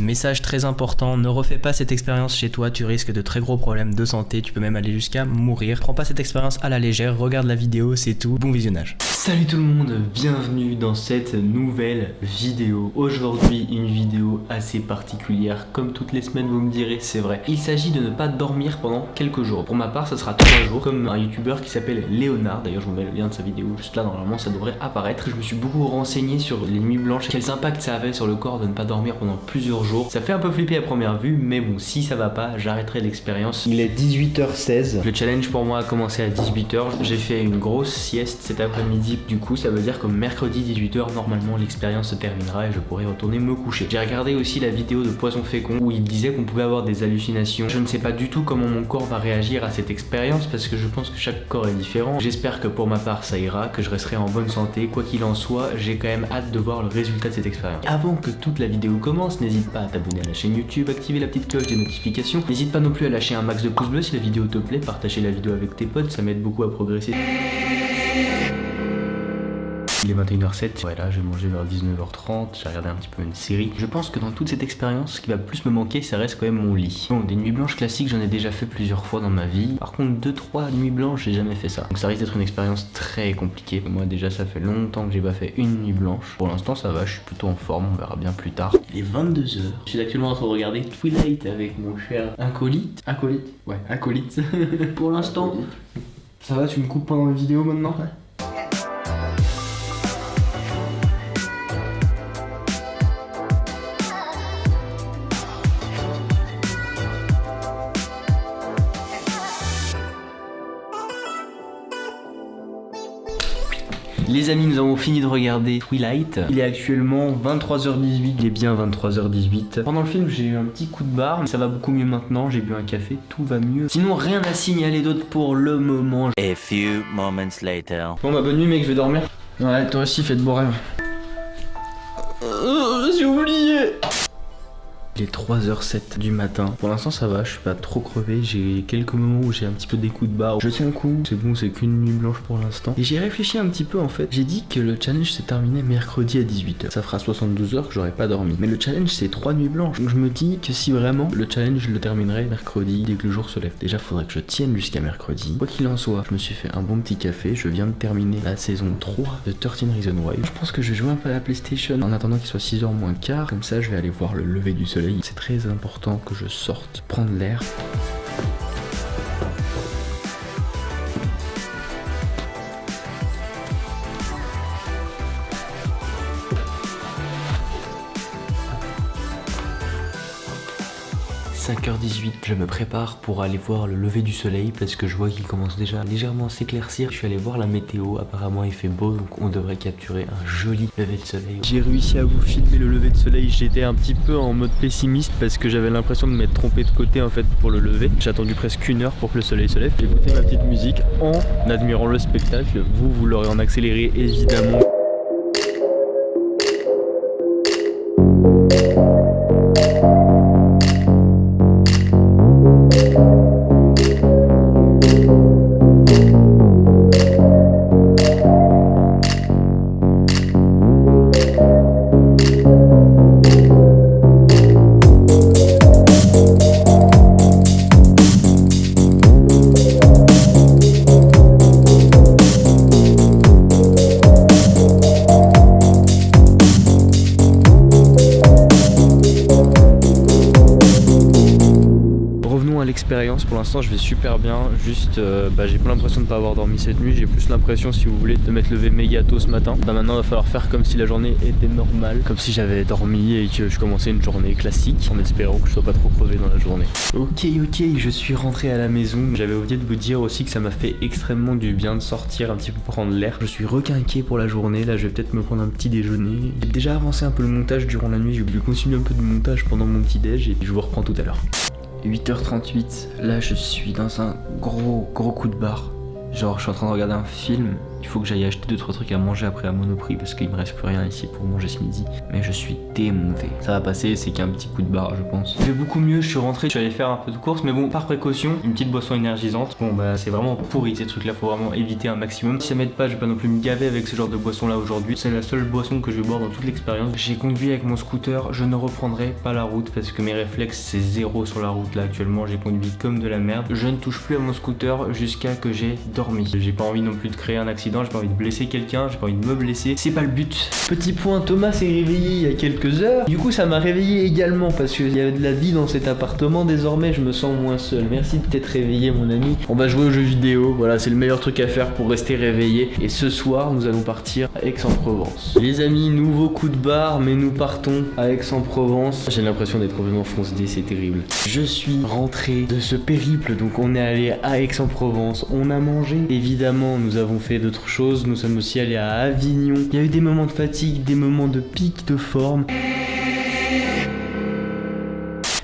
Message très important, ne refais pas cette expérience chez toi, tu risques de très gros problèmes de santé, tu peux même aller jusqu'à mourir. Prends pas cette expérience à la légère, regarde la vidéo, c'est tout, bon visionnage. Salut tout le monde, bienvenue dans cette nouvelle vidéo. Aujourd'hui, une vidéo assez particulière, comme toutes les semaines vous me direz, c'est vrai. Il s'agit de ne pas dormir pendant quelques jours. Pour ma part, ça sera 3 jours, comme un youtubeur qui s'appelle Léonard. D'ailleurs, je vous mets le lien de sa vidéo juste là, normalement ça devrait apparaître. Je me suis beaucoup renseigné sur les nuits blanches, quels impacts ça avait sur le corps de ne pas dormir pendant plusieurs jours. Ça fait un peu flipper à première vue, mais bon, si ça va pas, j'arrêterai l'expérience. Il est 18h16. Le challenge pour moi a commencé à 18h. J'ai fait une grosse sieste cet après-midi. Du coup, ça veut dire que mercredi 18h, normalement, l'expérience se terminera et je pourrai retourner me coucher. J'ai regardé aussi la vidéo de Poisson Fécond où il disait qu'on pouvait avoir des hallucinations. Je ne sais pas du tout comment mon corps va réagir à cette expérience parce que je pense que chaque corps est différent. J'espère que pour ma part, ça ira, que je resterai en bonne santé. Quoi qu'il en soit, j'ai quand même hâte de voir le résultat de cette expérience. Avant que toute la vidéo commence, n'hésite pas à t'abonner à la chaîne YouTube, activer la petite cloche des notifications. N'hésite pas non plus à lâcher un max de pouces bleus si la vidéo te plaît, partager la vidéo avec tes potes, ça m'aide beaucoup à progresser. Il est 21h07, ouais là j'ai mangé vers 19h30, j'ai regardé un petit peu une série. Je pense que dans toute cette expérience, ce qui va plus me manquer, ça reste quand même mon lit. Bon, des nuits blanches classiques, j'en ai déjà fait plusieurs fois dans ma vie. Par contre, 2-3 nuits blanches, j'ai jamais fait ça. Donc ça risque d'être une expérience très compliquée. Moi déjà, ça fait longtemps que j'ai pas fait une nuit blanche. Pour l'instant, ça va, je suis plutôt en forme, on verra bien plus tard. Il est 22h. Je suis actuellement en train de regarder Twilight avec mon cher acolyte. Acolyte? Ouais, acolyte. Pour l'instant, ça va, tu me coupes pendant la vidéo maintenant? Ouais. Les amis, nous avons fini de regarder Twilight. Il est actuellement 23h18, il est bien 23h18. Pendant le film, j'ai eu un petit coup de barre, mais ça va beaucoup mieux maintenant. J'ai bu un café, tout va mieux. Sinon, rien à signaler d'autre pour le moment. A few moments later. Bon bah bonne nuit mec, je vais dormir. Ouais, toi aussi fais de beaux rêves. J'ai oublié. Il est 3h07 du matin. Pour l'instant ça va, je suis pas trop crevé. J'ai quelques moments où j'ai un petit peu des coups de barre. Je tiens un coup, c'est bon, c'est qu'une nuit blanche pour l'instant. Et j'ai réfléchi un petit peu en fait. J'ai dit que le challenge s'est terminé mercredi à 18h. Ça fera 72 heures que j'aurais pas dormi. Mais le challenge c'est 3 nuits blanches. Donc je me dis que si vraiment le challenge je le terminerai mercredi dès que le jour se lève. Déjà faudrait que je tienne jusqu'à mercredi. Quoi qu'il en soit, je me suis fait un bon petit café. Je viens de terminer la saison 3 de 13 Reasons Why. Je pense que je vais jouer un peu à la PlayStation en attendant qu'il soit 6h moins quart. Comme ça je vais aller voir le lever du soleil. C'est très important que je sorte, prendre l'air. 5h18, je me prépare pour aller voir le lever du soleil parce que je vois qu'il commence déjà légèrement à s'éclaircir. Je suis allé voir la météo, apparemment il fait beau donc on devrait capturer un joli lever de soleil. J'ai réussi à vous filmer le lever de soleil, j'étais un petit peu en mode pessimiste parce que j'avais l'impression de m'être trompé de côté en fait pour le lever. J'ai attendu presque 1 heure pour que le soleil se lève. J'ai écouté ma petite musique en admirant le spectacle. Vous l'aurez en accéléré évidemment. L'expérience pour l'instant je vais super bien, juste j'ai pas l'impression de pas avoir dormi cette nuit, j'ai plus l'impression si vous voulez de m'être levé méga tôt ce matin. Maintenant il va falloir faire comme si la journée était normale, comme si j'avais dormi et que je commençais une journée classique en espérant que je sois pas trop crevé dans la journée. Ok, je suis rentré à la maison, j'avais oublié de vous dire aussi que ça m'a fait extrêmement du bien de sortir un petit peu prendre l'air. Je suis requinqué pour la journée, là je vais peut-être me prendre un petit déjeuner. J'ai déjà avancé un peu le montage durant la nuit, je vais continuer un peu de montage pendant mon petit déj et je vous reprends tout à l'heure. 8h38, là je suis dans un gros coup de barre. Genre je suis en train de regarder un film Il faut que j'aille acheter 2-3 trucs à manger après à Monoprix parce qu'il me reste plus rien ici pour manger ce midi. Mais je suis démonté. Ça va passer, c'est qu'un petit coup de barre je pense. Je vais beaucoup mieux, je suis rentré, je suis allé faire un peu de course, mais bon, par précaution, une petite boisson énergisante. Bon bah c'est vraiment pourri ces trucs là, faut vraiment éviter un maximum. Si ça m'aide pas, je vais pas non plus me gaver avec ce genre de boisson là aujourd'hui. C'est la seule boisson que je vais boire dans toute l'expérience. J'ai conduit avec mon scooter, je ne reprendrai pas la route parce que mes réflexes c'est zéro sur la route là actuellement. J'ai conduit comme de la merde. Je ne touche plus à mon scooter jusqu'à que j'ai dormi. J'ai pas envie non plus de créer un accident, j'ai pas envie de blesser quelqu'un, j'ai pas envie de me blesser. C'est pas le but. Petit point, Thomas s'est réveillé il y a quelques heures. Du coup ça m'a réveillé également parce qu'il y avait de la vie dans cet appartement. Désormais je me sens moins seul. Merci de t'être réveillé mon ami. On va jouer aux jeux vidéo. Voilà, c'est le meilleur truc à faire pour rester réveillé. Et ce soir nous allons partir à Aix-en-Provence. Les amis, nouveau coup de barre, mais nous partons à Aix-en-Provence. J'ai l'impression d'être complètement foncé, c'est terrible. Je suis rentré de ce périple, donc on est allé à Aix-en-Provence, on a mangé. Évidemment, nous avons fait d'autres choses, nous sommes aussi allés à Avignon. Il y a eu des moments de fatigue, des moments de pic de forme.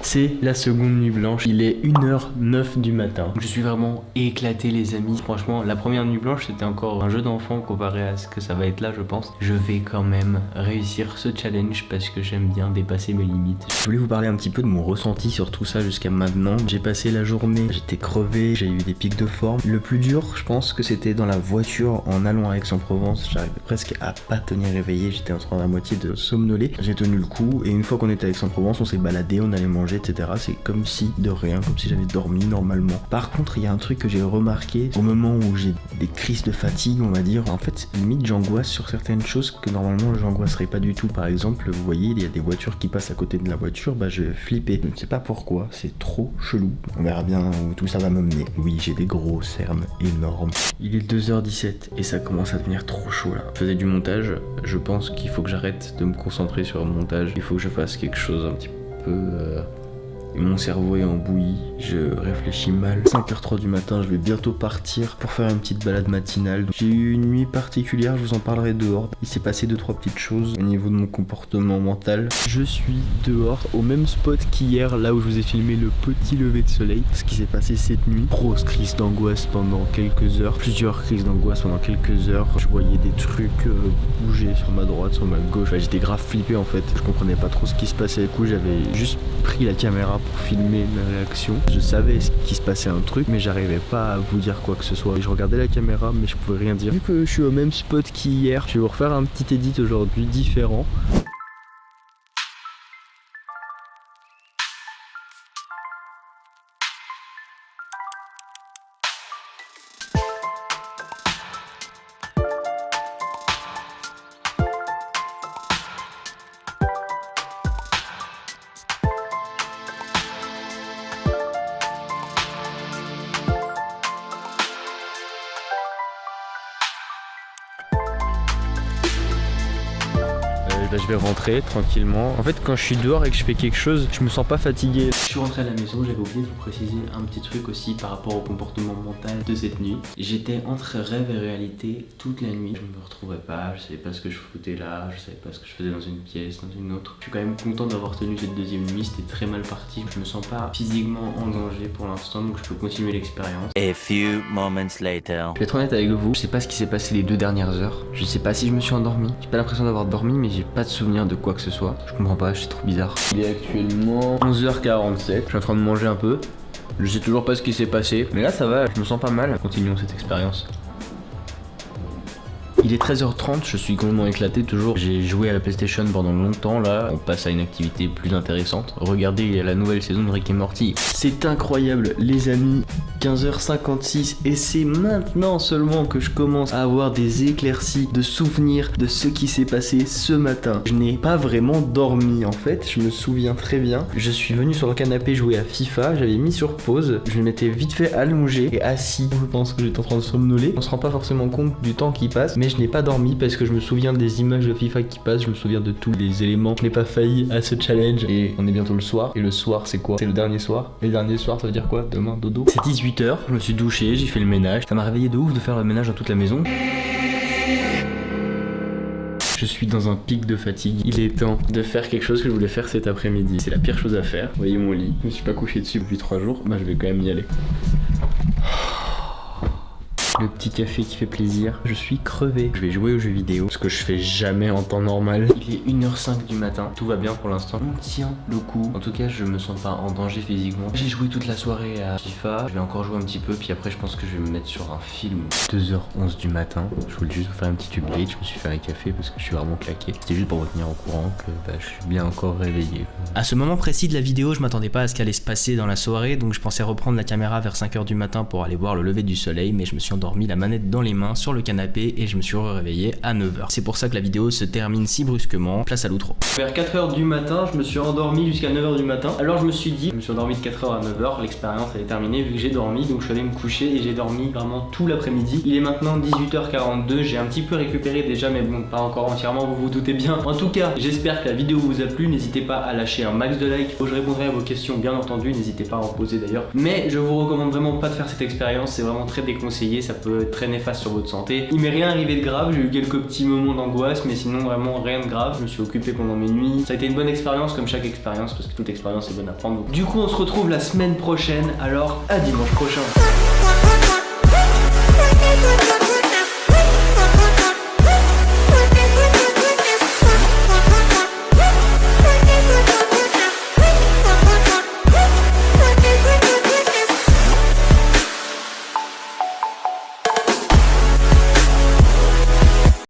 C'est la seconde nuit blanche, il est 1h09 du matin. Je suis vraiment éclaté les amis. Franchement, la première nuit blanche c'était encore un jeu d'enfant comparé à ce que ça va être là je pense. Je vais quand même réussir ce challenge parce que j'aime bien dépasser mes limites. Je voulais vous parler un petit peu de mon ressenti sur tout ça jusqu'à maintenant. J'ai passé la journée, j'étais crevé, j'ai eu des pics de forme. Le plus dur je pense que c'était dans la voiture en allant à Aix-en-Provence. J'arrivais presque à pas tenir réveillé, j'étais en train à moitié de somnoler. J'ai tenu le coup et une fois qu'on était à Aix-en-Provence on s'est baladé, on allait manger, etc. C'est comme si de rien, comme si j'avais dormi normalement. Par contre, il y a un truc que j'ai remarqué au moment où j'ai des crises de fatigue, on va dire. En fait, limite, j'angoisse sur certaines choses que normalement j'angoisserais pas du tout. Par exemple, vous voyez, il y a des voitures qui passent à côté de la voiture, bah je flippais. Je ne sais pas pourquoi, c'est trop chelou. On verra bien où tout ça va me mener. Oui, j'ai des gros cernes énormes. Il est 2h17 et ça commence à devenir trop chaud là. Je faisais du montage, je pense qu'il faut que j'arrête de me concentrer sur le montage. Il faut que je fasse quelque chose un petit peu... Mon cerveau est en bouillie, je réfléchis mal. 5h03 du matin, je vais bientôt partir pour faire une petite balade matinale. J'ai eu une nuit particulière, je vous en parlerai dehors. Il s'est passé 2-3 petites choses au niveau de mon comportement mental. Je suis dehors, au même spot qu'hier, là où je vous ai filmé le petit lever de soleil. Ce qui s'est passé cette nuit, grosse crise d'angoisse pendant quelques heures. Plusieurs crises d'angoisse pendant quelques heures. Je voyais des trucs bouger sur ma droite, sur ma gauche. J'étais grave flippé en fait, je comprenais pas trop ce qui se passait. Du coup, j'avais juste pris la caméra pour filmer ma réaction. Je savais qu'il se passait un truc, mais j'arrivais pas à vous dire quoi que ce soit. Je regardais la caméra, mais je pouvais rien dire. Vu que je suis au même spot qu'hier, je vais vous refaire un petit edit aujourd'hui différent. Je vais rentrer tranquillement. En fait, quand je suis dehors et que je fais quelque chose, je me sens pas fatigué. Je suis rentré à la maison, j'avais oublié de vous préciser un petit truc aussi par rapport au comportement mental de cette nuit. J'étais entre rêve et réalité toute la nuit. Je me retrouvais pas, je savais pas ce que je foutais là, je savais pas ce que je faisais dans une pièce, dans une autre. Je suis quand même content d'avoir tenu cette deuxième nuit, c'était très mal parti. Je me sens pas physiquement en danger pour l'instant, donc je peux continuer l'expérience. A few moments later. Je vais être honnête avec vous, je sais pas ce qui s'est passé les 2 dernières heures. Je sais pas si je me suis endormi. J'ai pas l'impression d'avoir dormi, mais j'ai pas de souvenir de quoi que ce soit. Je comprends pas, c'est trop bizarre. Il est actuellement 11h47. Je suis en train de manger un peu. Je sais toujours pas ce qui s'est passé. Mais là ça va, je me sens pas mal. Continuons cette expérience. Il est 13h30, je suis complètement éclaté toujours. J'ai joué à la PlayStation pendant longtemps là. On passe à une activité plus intéressante. Regardez la nouvelle saison de Rick et Morty. C'est incroyable les amis. 15h56 et c'est maintenant seulement que je commence à avoir des éclaircies de souvenirs de ce qui s'est passé ce matin. Je n'ai pas vraiment dormi en fait, je me souviens très bien. Je suis venu sur le canapé jouer à FIFA, j'avais mis sur pause, je m'étais vite fait allongé et assis. Je pense que j'étais en train de somnoler. On se rend pas forcément compte du temps qui passe, mais je n'ai pas dormi parce que je me souviens des images de FIFA qui passent, je me souviens de tous les éléments. Je n'ai pas failli à ce challenge et on est bientôt le soir. Et le soir c'est quoi? C'est le dernier soir. Et le dernier soir ça veut dire quoi? Demain dodo. C'est 18h, je me suis douché, j'ai fait le ménage. Ça m'a réveillé de ouf de faire le ménage dans toute la maison. Je suis dans un pic de fatigue. Il est temps de faire quelque chose que je voulais faire cet après-midi. C'est la pire chose à faire. Vous voyez mon lit. Je me suis pas couché dessus depuis 3 jours. Bah je vais quand même y aller. Le petit café qui fait plaisir. Je suis crevé. Je vais jouer aux jeux vidéo, ce que je fais jamais en temps normal. Il est 1h05 du matin. Tout va bien pour l'instant. On tient le coup. En tout cas, je me sens pas en danger physiquement. J'ai joué toute la soirée à FIFA. Je vais encore jouer un petit peu. Puis après, je pense que je vais me mettre sur un film. 2h11 du matin. Je voulais juste vous faire un petit update. Je me suis fait un café parce que je suis vraiment claqué. C'était juste pour vous tenir au courant que je suis bien encore réveillé. À ce moment précis de la vidéo, je m'attendais pas à ce qu'elle allait se passer dans la soirée. Donc je pensais reprendre la caméra vers 5h du matin pour aller voir le lever du soleil. Mais je me suis endormi la manette dans les mains sur le canapé et je me suis réveillé à 9h. C'est pour ça que la vidéo se termine si brusquement. Place à l'outro. Vers 4h du matin, je me suis endormi jusqu'à 9h du matin. Alors je me suis dit, je me suis endormi de 4h à 9h. L'expérience elle est terminée vu que j'ai dormi. Donc je suis allé me coucher et j'ai dormi vraiment tout l'après-midi. Il est maintenant 18h42. J'ai un petit peu récupéré déjà, mais bon, pas encore entièrement, vous vous doutez bien. En tout cas, j'espère que la vidéo vous a plu. N'hésitez pas à lâcher un max de likes. Je répondrai à vos questions, bien entendu. N'hésitez pas à en poser d'ailleurs. Mais je vous recommande vraiment pas de faire cette expérience. C'est vraiment très déconseillé. Ça peut être très néfaste sur votre santé. Il m'est rien arrivé de grave. J'ai eu quelques petits moments d'angoisse, mais sinon vraiment rien de grave. Je me suis occupé pendant mes nuits. Ça a été une bonne expérience, comme chaque expérience, parce que toute expérience est bonne à prendre. Du coup, on se retrouve la semaine prochaine. Alors, à dimanche prochain.